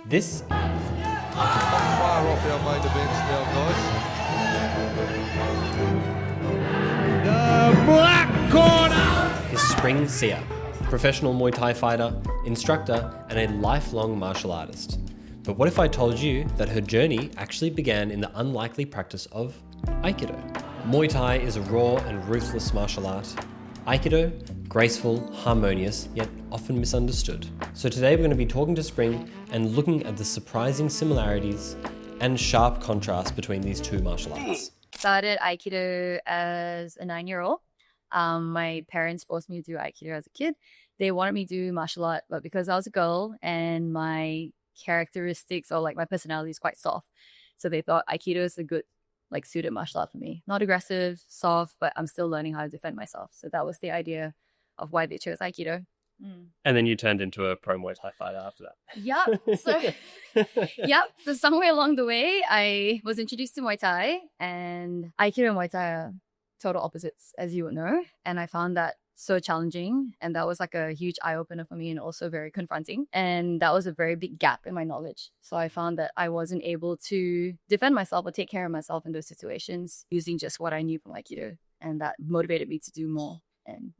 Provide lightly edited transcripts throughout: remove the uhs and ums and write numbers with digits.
This Far off our main events now, guys. The black corner! is Spring Sia, professional Muay Thai fighter, instructor, and a lifelong martial artist. But what if I told you that her journey actually began in the unlikely practice of Aikido? Muay Thai is a raw and ruthless martial art. Aikido, graceful, harmonious, yet often misunderstood. So today we're going to be talking to Spring and looking at the surprising similarities and sharp contrast between these two martial arts. Started Aikido as a 9-year-old. My parents forced me to do Aikido as a kid. They wanted me to do martial art, but because I was a girl and my characteristics or like my personality is quite soft, so they thought Aikido is a good suited martial art for me. Not aggressive, soft, but I'm still learning how to defend myself. So that was the idea of why they chose Aikido. And then you turned into a pro Muay Thai fighter after that. So somewhere along the way, I was introduced to Muay Thai, and Aikido and Muay Thai are total opposites, as you would know. And I found that so challenging, and that was like a huge eye-opener for me and also very confronting. And that was a very big gap in my knowledge. So I found that I wasn't able to defend myself or take care of myself in those situations using just what I knew from Aikido. And that motivated me to do more and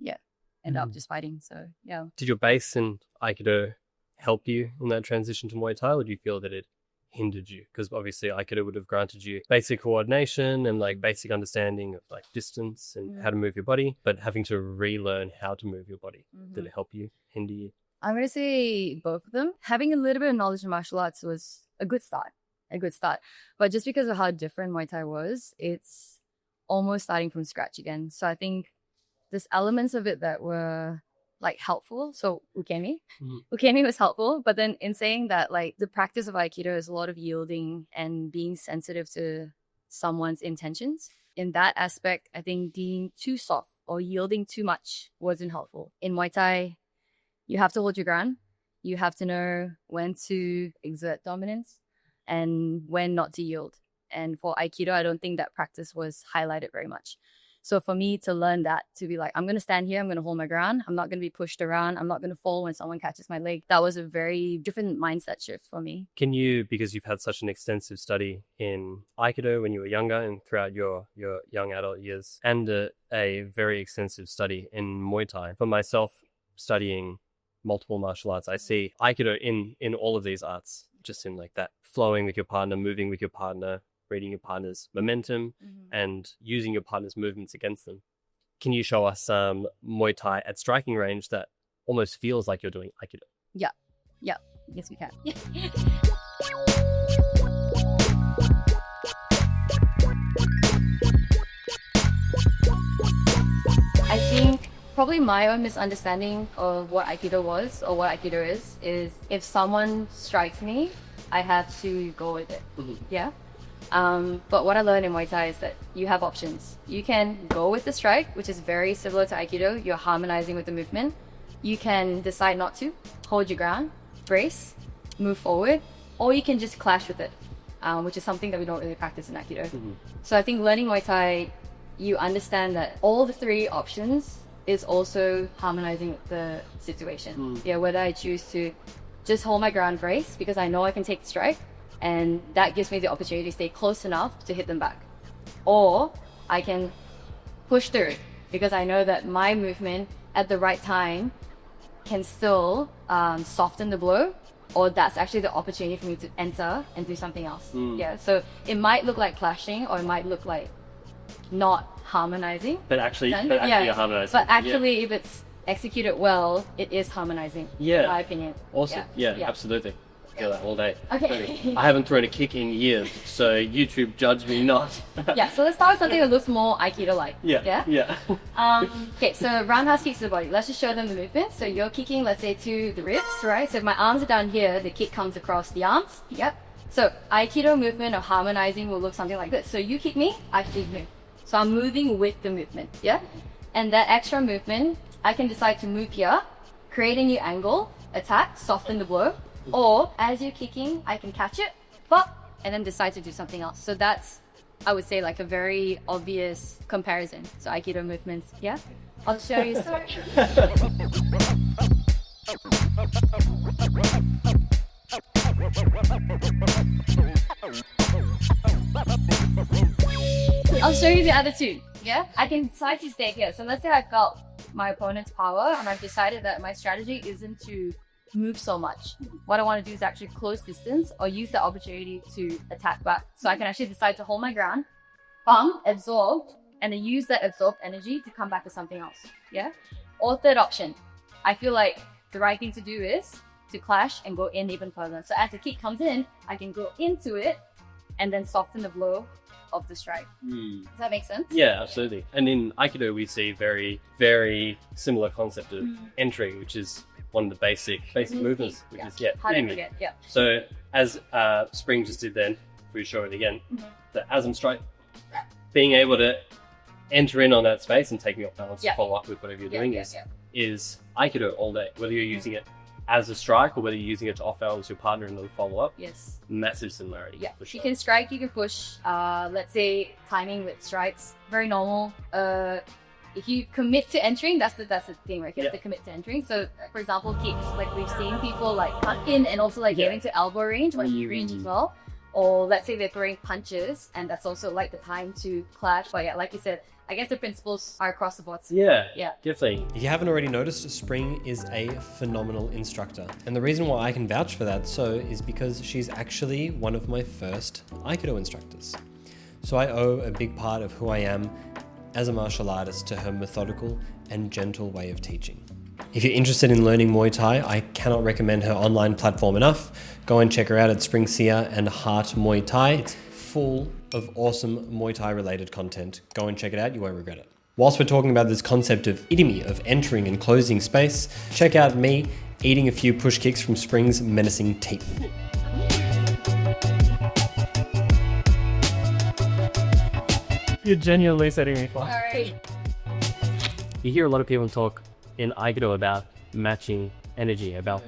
end up just fighting. So yeah. Did your base in Aikido help you in that transition to Muay Thai, or do you feel that it hindered you? Because obviously Aikido would have granted you basic coordination and basic understanding of distance and how to move your body, but having to relearn how to move your body, did it help you, hinder you? I'm going to say both of them. Having a little bit of knowledge of martial arts was a good start. But just because of how different Muay Thai was, it's almost starting from scratch again. So I think there's elements of it that were helpful. So ukemi was helpful, but then in saying that, the practice of Aikido is a lot of yielding and being sensitive to someone's intentions. In that aspect, I think being too soft or yielding too much wasn't helpful. In Muay Thai, you have to hold your ground. You have to know when to exert dominance and when not to yield. And for Aikido, I don't think that practice was highlighted very much. So for me to learn that, to be I'm going to stand here, I'm going to hold my ground, I'm not going to be pushed around, I'm not going to fall when someone catches my leg. That was a very different mindset shift for me. Can you, because you've had such an extensive study in Aikido when you were younger and throughout your young adult years, and a very extensive study in Muay Thai. For myself, studying multiple martial arts, I see Aikido in all of these arts, just in that flowing with your partner, moving with your partner, reading your partner's momentum and using your partner's movements against them. Can you show us some Muay Thai at striking range that almost feels like you're doing Aikido? Yeah. Yes, we can. I think probably my own misunderstanding of what Aikido was or what Aikido is if someone strikes me, I have to go with it. Yeah. But what I learned in Muay Thai is that you have options. You can go with the strike, which is very similar to Aikido. You're harmonizing with the movement. You can decide not to, hold your ground, brace, move forward, or you can just clash with it, which is something that we don't really practice in Aikido. So I think learning Muay Thai, you understand that all the three options is also harmonizing with the situation. Whether I choose to just hold my ground, brace, because I know I can take the strike, and that gives me the opportunity to stay close enough to hit them back. Or I can push through because I know that my movement at the right time can still soften the blow, or that's actually the opportunity for me to enter and do something else. So it might look like clashing, or it might look like not harmonizing. But actually you're harmonizing. But actually, if it's executed well, it is harmonizing, in my opinion. Awesome. Yeah. Absolutely. I feel that all day. Okay. I haven't thrown a kick in years, so YouTube judge me not. So let's start with something that looks more Aikido-like. Yeah. Okay, so roundhouse kicks to the body. Let's just show them the movement. So you're kicking, let's say, to the ribs, right? So if my arms are down here, the kick comes across the arms. Yep. So Aikido movement or harmonizing will look something like this. So you kick me, I kick you. So I'm moving with the movement, And that extra movement, I can decide to move here, create a new angle, attack, soften the blow. Or as you're kicking, I can catch it, pop, and then decide to do something else. So that's, I would say, a very obvious comparison. So Aikido movements, I'll show you. I'll show you the other two. Yeah, I can decide to stay here. So let's say I felt my opponent's power and I've decided that my strategy isn't to move so much. What I want to do is actually close distance or use the opportunity to attack back. So I can actually decide to hold my ground, absorb, and then use that absorbed energy to come back to something else. Yeah. Or third option, I feel like the right thing to do is to clash and go in even further. So as the kick comes in, I can go into it and then soften the blow of the strike. Does that make sense? Yeah, absolutely. And in Aikido, we see very, very similar concept of entering, which is one of the basic movements, which is Hard to aiming. forget. Yeah. So as Spring just did then, if we show it again, the as I'm strike, being able to enter in on that space and taking off balance to follow up with whatever you're doing is Aikido all day, whether you're using it as a strike or whether you're using it to off balance your partner and then follow up. Yes. Massive similarity. Yeah. For sure. You can strike, you can push. Let's say timing with strikes, very normal. If you commit to entering, that's the thing, right? You have to commit to entering. So, for example, kicks, like we've seen people like cut in and also like getting to elbow range or knee range as well. Or let's say they're throwing punches, and that's also like the time to clash. But yeah, like you said, I guess the principles are across the board. Yeah, Yeah. definitely. If you haven't already noticed, Spring is a phenomenal instructor. And the reason why I can vouch for that is because she's actually one of my first Aikido instructors. So I owe a big part of who I am as a martial artist to her methodical and gentle way of teaching. If you're interested in learning Muay Thai, I cannot recommend her online platform enough. Go and check her out at Spring Sia and Heart Muay Thai. It's full of awesome Muay Thai related content. Go and check it out, you won't regret it. Whilst we're talking about this concept of idimi, of entering and closing space, check out me eating a few push kicks from Spring's menacing teeth. You're genuinely setting me fire. Alright. You hear a lot of people talk in Aikido about matching energy, about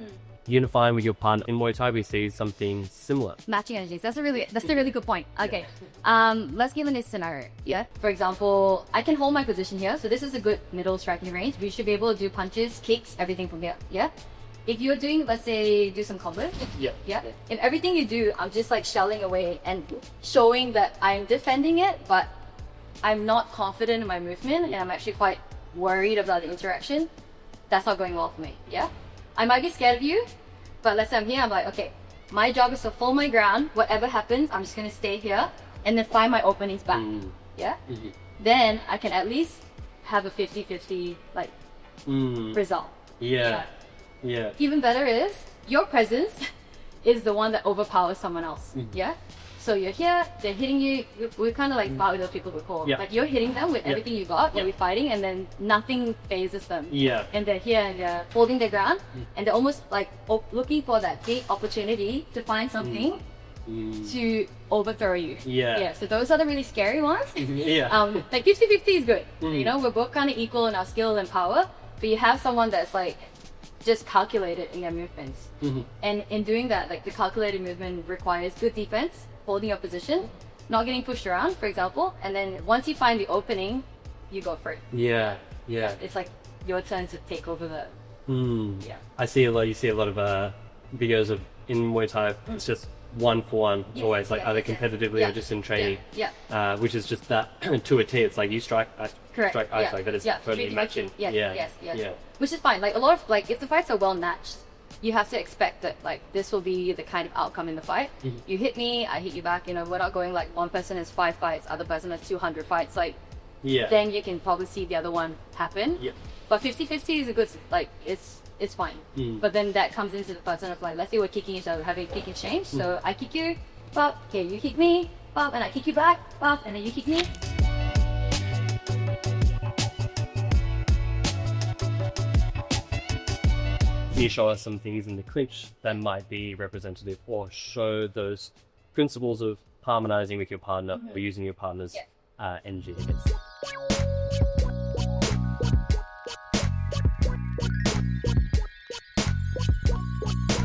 unifying with your partner. In Muay Thai, we see something similar. Matching energies. That's a really good point. Okay. Let's give this scenario. Yeah. For example, I can hold my position here. So this is a good middle striking range. We should be able to do punches, kicks, everything from here. Yeah. If you're doing, let's say, do some combos. Yeah. Yeah. If everything you do, I'm just like shelling away and showing that I'm defending it, but I'm not confident in my movement and I'm actually quite worried about the interaction. That's not going well for me. Yeah. I might be scared of you, but let's say I'm here, I'm like, okay, my job is to hold my ground. Whatever happens, I'm just gonna stay here and then find my openings back. Yeah? Then I can at least have a 50-50 like result. Yeah. Even better is your presence is the one that overpowers someone else. Yeah? So you're here, they're hitting you. We're kind of like fought with those people before. Yeah. Like you're hitting them with everything you got, we're fighting, and then nothing phases them. Yeah. And they're here and they're holding their ground, and they're almost like looking for that big opportunity to find something to overthrow you. Yeah. So those are the really scary ones. Yeah. Like 50-50 is good. You know, we're both kind of equal in our skill and power, but you have someone that's like just calculated in their movements. And in doing that, like the calculated movement requires good defense, holding your position, not getting pushed around, for example, and then once you find the opening, you go for it. Yeah. It's like your turn to take over the. Yeah. I see a lot. You see a lot of videos of in Muay Thai. It's just 1-for-1 always, like either competitively or just in training. Which is just that to a T. It's like you strike, I strike, I strike. That is totally matching. Yes. Which is fine. Like a lot of like if the fights are well matched, you have to expect that like this will be the kind of outcome in the fight. You hit me, I hit you back. You know, we're not going like one person has 5 fights, other person has 200 fights. Like, then you can probably see the other one happen. But 50-50 is a good like it's fine. But then that comes into the person of like, let's say we're kicking each other, having a kick exchange. So I kick you, pop. Okay, you kick me, pop, and I kick you back, pop, and then you kick me. Can you show us some things in the clinch that might be representative or show those principles of harmonizing with your partner or using your partner's energy against it?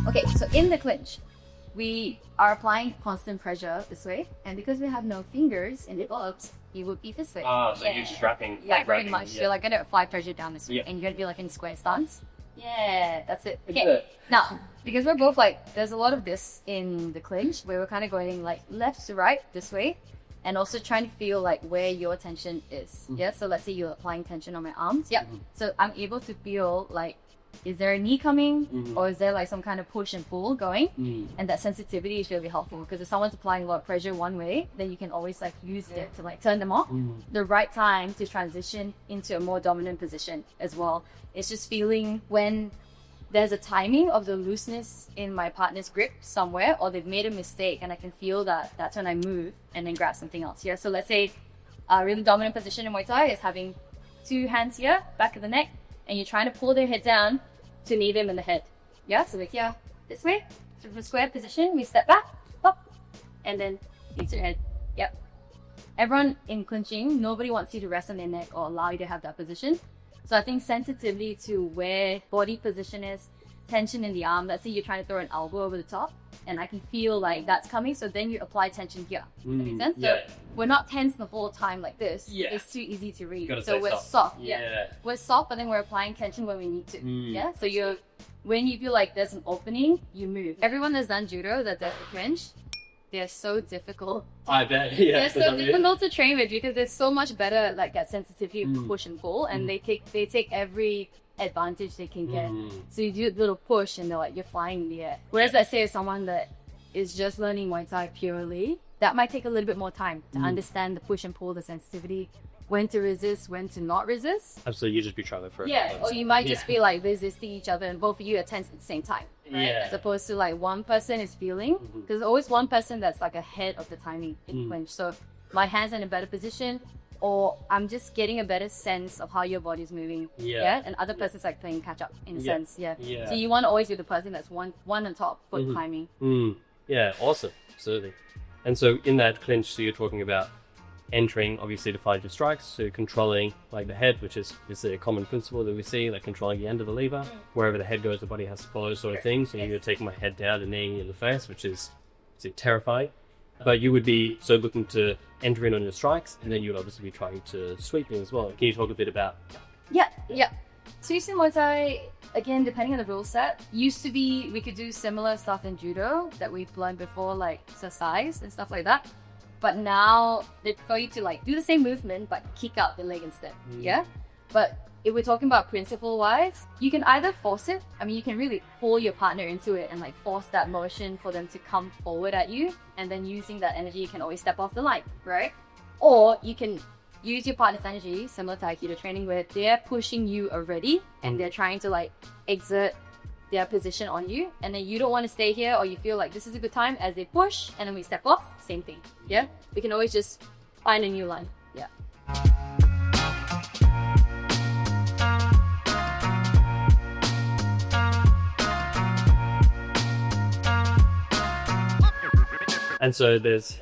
Okay, so in the clinch, we are applying constant pressure this way, and because we have no fingers in the gloves, it would be this way. So you're just wrapping. Yeah, pretty much. You're like gonna apply pressure down this way, and you're gonna be like in square stance. Yeah, that's it. Okay. Now, Because we're both like, there's a lot of this in the clinch where we're kind of going like left to right this way, and also trying to feel like where your tension is. Yeah. So let's say you're applying tension on my arms. Yeah. So I'm able to feel like, is there a knee coming, or is there like some kind of push and pull going? And that sensitivity is really helpful, because if someone's applying a lot of pressure one way, then you can always like use it to like turn them off. The right time to transition into a more dominant position as well. It's just feeling when there's a timing of the looseness in my partner's grip somewhere, or they've made a mistake, and I can feel that. That's when I move and then grab something else. Yeah. So let's say a really dominant position in Muay Thai is having two hands here, back of the neck, and you're trying to pull their head down to knee them in the head. Yeah, so like here, this way, sort of a square position, we step back, pop, and then face your head. Yep. Everyone in clinching, nobody wants you to rest on their neck or allow you to have that position. So I think sensitivity to where body position is, tension in the arm. Let's say you're trying to throw an elbow over the top, and I can feel like that's coming. So then you apply tension here. Does that make sense? Yeah. So we're not tense the whole time like this. Yeah. It's too easy to read. Gotta So stay we're soft. soft. Yeah. We're soft, but then we're applying tension when we need to. Yeah. So when you feel like there's an opening, you move. Everyone that's done judo that does the clinch, they're so difficult. I bet. Yeah. They're so difficult to train with, because they're so much better at like that sensitivity of push and pull, and they take every advantage they can get. So you do a little push and they're like, you're flying in the air. Whereas let's say someone that is just learning Muay Thai purely, that might take a little bit more time to understand the push and pull, the sensitivity, when to resist, when to not resist. Absolutely, you just be trying for it. Yeah, or you might just be like resisting each other, and both of you are tense at the same time, right? Yeah. As opposed to like one person is feeling, because there's always one person that's like ahead of the timing in clinch. So my hands are in a better position, or I'm just getting a better sense of how your body's moving. Yeah. And other person's like playing catch up in a Yeah. sense. Yeah. Yeah. So you want to always be the person that's one on top for timing. Yeah, awesome. Absolutely. And so in that clinch, so you're talking about entering, obviously, to find your strikes, so controlling like the head, which is a common principle that we see, like controlling the end of the lever. Wherever the head goes, the body has to follow, sort of thing. So you're taking my head down, the knee in the face, which is terrifying. But you would be so looking to enter in on your strikes, and then you would obviously be trying to sweep in as well. Can you talk a bit about? Yeah. Sweeps in Muay Thai, again, depending on the rule set, used to be we could do similar stuff in judo that we've learned before, like exercise and stuff like that. But now they prefer you to like do the same movement but kick out the leg instead. Yeah. But if we're talking about principle wise, you can either force it. I mean, you can really pull your partner into it and like force that motion for them to come forward at you, and then using that energy, you can always step off the line, right? Or you can use your partner's energy, similar to Aikido training, where they're pushing you already and they're trying to like exert their position on you, and then you don't want to stay here, or you feel like this is a good time as they push, and then we step off, same thing. Yeah, we can always just find a new line. Yeah. And so there's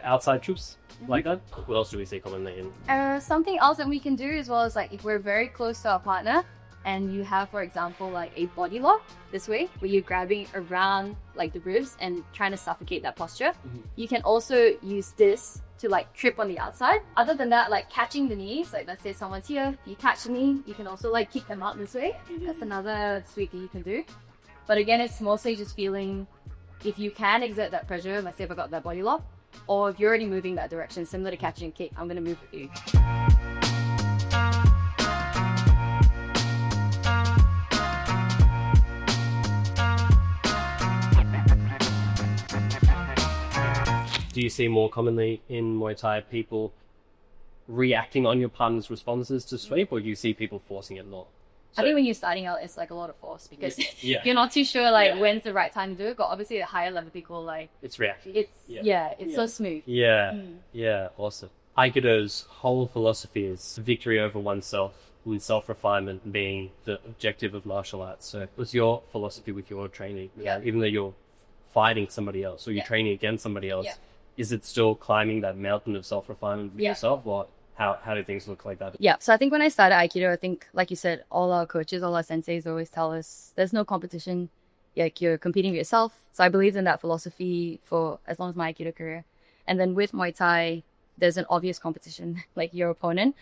outside troops like that. What else do we see commonly in? Something else that we can do as well is like if we're very close to our partner and you have, for example, like a body lock this way, where you're grabbing around like the ribs and trying to suffocate that posture. You can also use this to like trip on the outside. Other than that, like catching the knees, like let's say someone's here, you catch the knee, you can also like kick them out this way. That's another sweep that you can do. But again, it's mostly just feeling if you can exert that pressure, let's say if I got that body lock, or if you're already moving that direction, similar to catching a kick, I'm gonna move with you. Do you see more commonly in Muay Thai people reacting on your partner's responses to sweep, or do you see people forcing it a lot? I think when you're starting out, it's like a lot of force because Yeah. you're not too sure like when's the right time to do it. But obviously, at higher level people, like It's reaction. it's so smooth. Yeah, awesome. Aikido's whole philosophy is victory over oneself, and self-refinement being the objective of martial arts. So what's your philosophy with your training? Even though you're fighting somebody else or you're training against somebody else, is it still climbing that mountain of self-refinement with yourself, or how do things look like that? Yeah, so I think when I started Aikido, I think, like you said, all our coaches, all our senseis always tell us there's no competition. Like you're competing with yourself. So I believed in that philosophy for as long as my Aikido career. And then with Muay Thai, there's an obvious competition, like your opponent.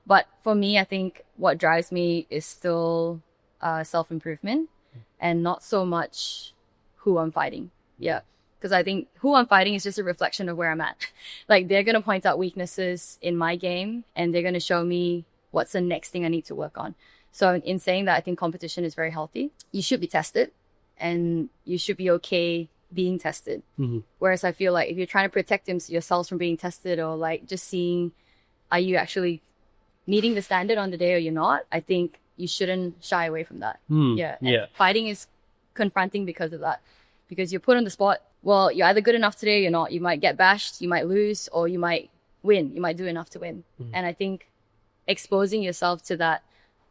But for me, I think what drives me is still self-improvement. and not so much who I'm fighting. Yeah. Because I think who I'm fighting is just a reflection of where I'm at. Like, they're going to point out weaknesses in my game, and they're going to show me what's the next thing I need to work on. So in saying that, I think competition is very healthy. You should be tested, and you should be okay being tested. Whereas I feel like if you're trying to protect yourselves from being tested, or like just seeing, are you actually meeting the standard on the day or you're not, I think you shouldn't shy away from that. Yeah. And fighting is confronting because of that. Because you're put on the spot. Well, you're either good enough today or you're not. You might get bashed, you might lose, or you might win. You might do enough to win. And I think exposing yourself to that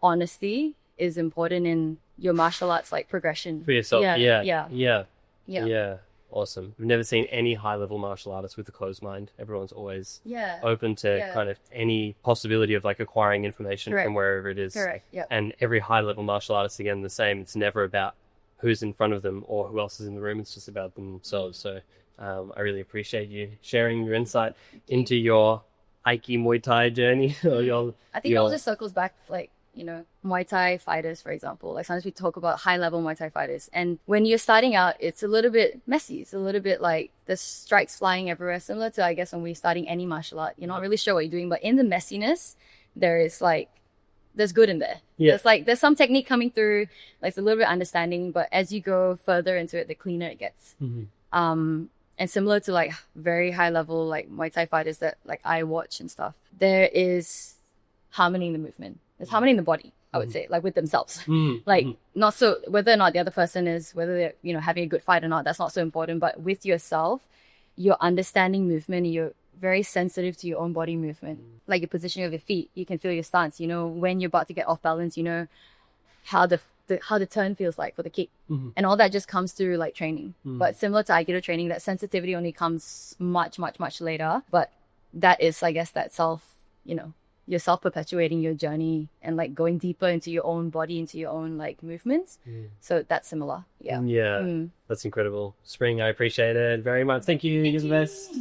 honesty is important in your martial arts like progression. For yourself. Yeah. Yeah. Awesome. I've never seen any high-level martial artist with a closed mind. Everyone's always open to kind of any possibility of like acquiring information from wherever it is. Correct. Yeah. And every high-level martial artist, again, the same. It's never about who's in front of them or who else is in the room. It's just about themselves. So I really appreciate you sharing your insight into your Aiki Muay Thai journey. I think it all just circles back, like, you know, Muay Thai fighters, for example. Like, sometimes we talk about high-level Muay Thai fighters. And when you're starting out, it's a little bit messy. It's a little bit like there's strikes flying everywhere. Similar to, I guess, when we're starting any martial art. You're not really sure what you're doing. But in the messiness, there's good in there. There's some technique coming through. Like, it's a little bit understanding. But as you go further into it, the cleaner it gets. And similar to like very high-level like Muay Thai fighters that like I watch and stuff, there is harmony in the movement. There's harmony in the body, I would say, like with themselves. Like, not so, whether or not the other person is, whether they're, you know, having a good fight or not, that's not so important. But with yourself, you're understanding movement, you're very sensitive to your own body movement. Like your positioning of your feet, you can feel your stance. You know, when you're about to get off balance, you know how the turn feels like for the kick. And all that just comes through like training. But similar to Aikido training, that sensitivity only comes much, much, much later. But that is, I guess, that you're self-perpetuating your journey and like going deeper into your own body, into your own like movements. So that's similar. Yeah. That's incredible. Spring, I appreciate it very much. Thank you. You're the best.